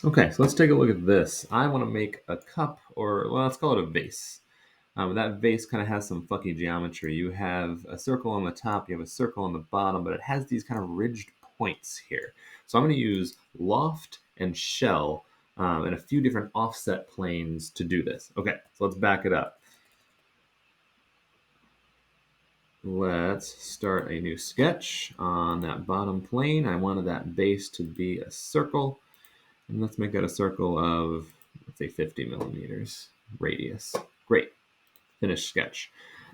Okay, so let's take a look at this. I want to make a cup, or well, let's call it a vase. That vase kind of has some funky geometry. You have a circle on the top, you have a circle on the bottom, but it has these kind of ridged points here. So I'm going to use Loft and Shell and a few different offset planes to do this. Okay, so let's back it up. Let's start a new sketch on that bottom plane. I wanted that base to be a circle. And let's make that a circle of, let's say, 50 millimeters radius. Great. Finished sketch.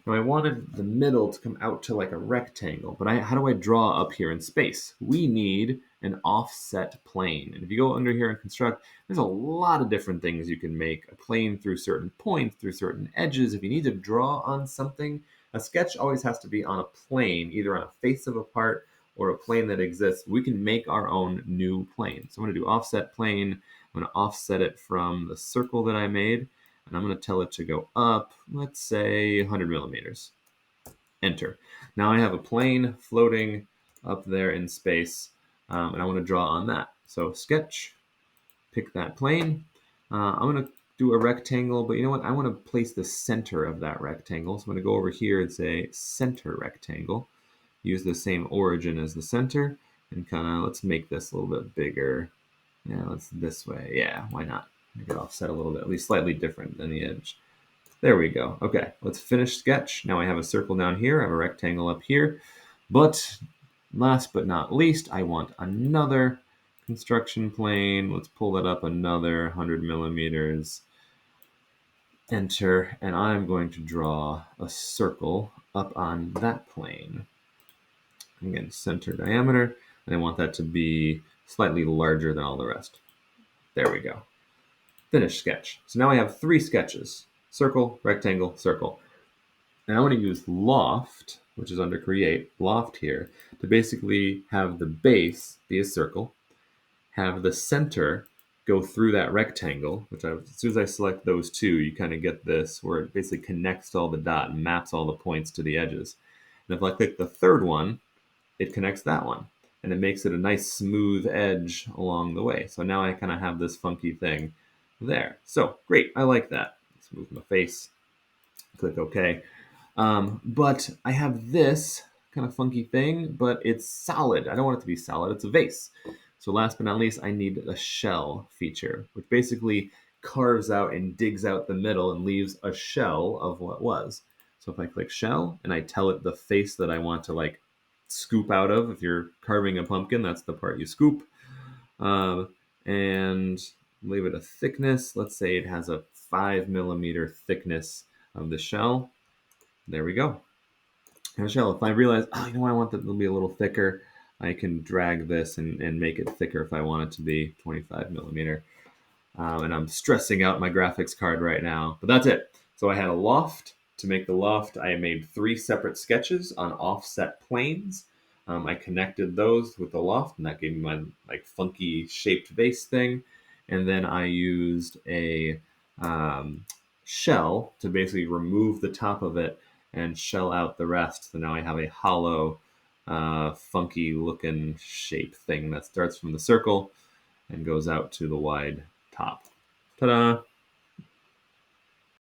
Now I wanted the middle to come out to like a rectangle, but how do I draw up here in space? We need an offset plane. And if you go under here and construct, there's a lot of different things you can make. A plane through certain points, through certain edges. If you need to draw on something, a sketch always has to be on a plane, either on a face of a part or a plane that exists. We can make our own new plane. So I'm going to do offset plane. I'm going to offset it from the circle that I made, and I'm going to tell it to go up, let's say 100 millimeters. Enter. Now I have a plane floating up there in space, and I want to draw on that. So sketch, pick that plane. I'm going to do a rectangle, but you know what? I want to place the center of that rectangle. So I'm going to go over here and say center rectangle. Use the same origin as the center, and kind of let's make this a little bit bigger. Yeah, let's this way. Yeah, why not? Make it offset a little bit, at least slightly different than the edge. There we go. Okay, let's finish sketch. Now I have a circle down here, I have a rectangle up here. But last but not least, I want another construction plane. Let's pull that up another 100 millimeters. Enter, and I'm going to draw a circle up on that plane. Again, center diameter, and I want that to be slightly larger than all the rest. There we go. Finish sketch. So now I have 3 sketches. Circle, rectangle, circle. And I want to use Loft, which is under Create, Loft here, to basically have the base be a circle, have the center go through that rectangle, which as soon as I select those two, you kind of get this where it basically connects all the dot and maps all the points to the edges. And if I click the third one, it connects that one. And it makes it a nice smooth edge along the way. So now I kind of have this funky thing there. So great, I like that. Let's move my face, click OK. But I have this kind of funky thing, but it's solid. I don't want it to be solid, it's a vase. So last but not least, I need a shell feature, which basically carves out and digs out the middle and leaves a shell of what was. So if I click shell and I tell it the face that I want to like scoop out of, if you're carving a pumpkin, that's the part you scoop. And leave it a thickness. Let's say it has a 5 millimeter thickness of the shell. There we go. And shell, if I realize, oh, you know what, I want that to be a little thicker, I can drag this and make it thicker if I want it to be 25 millimeter. And I'm stressing out my graphics card right now, but that's it. So I had a loft. To make the loft, I made 3 separate sketches on offset planes. I connected those with the loft, and that gave me my like funky shaped vase thing. And then I used a shell to basically remove the top of it and shell out the rest. So now I have a hollow, funky looking shape thing that starts from the circle and goes out to the wide top. Ta-da!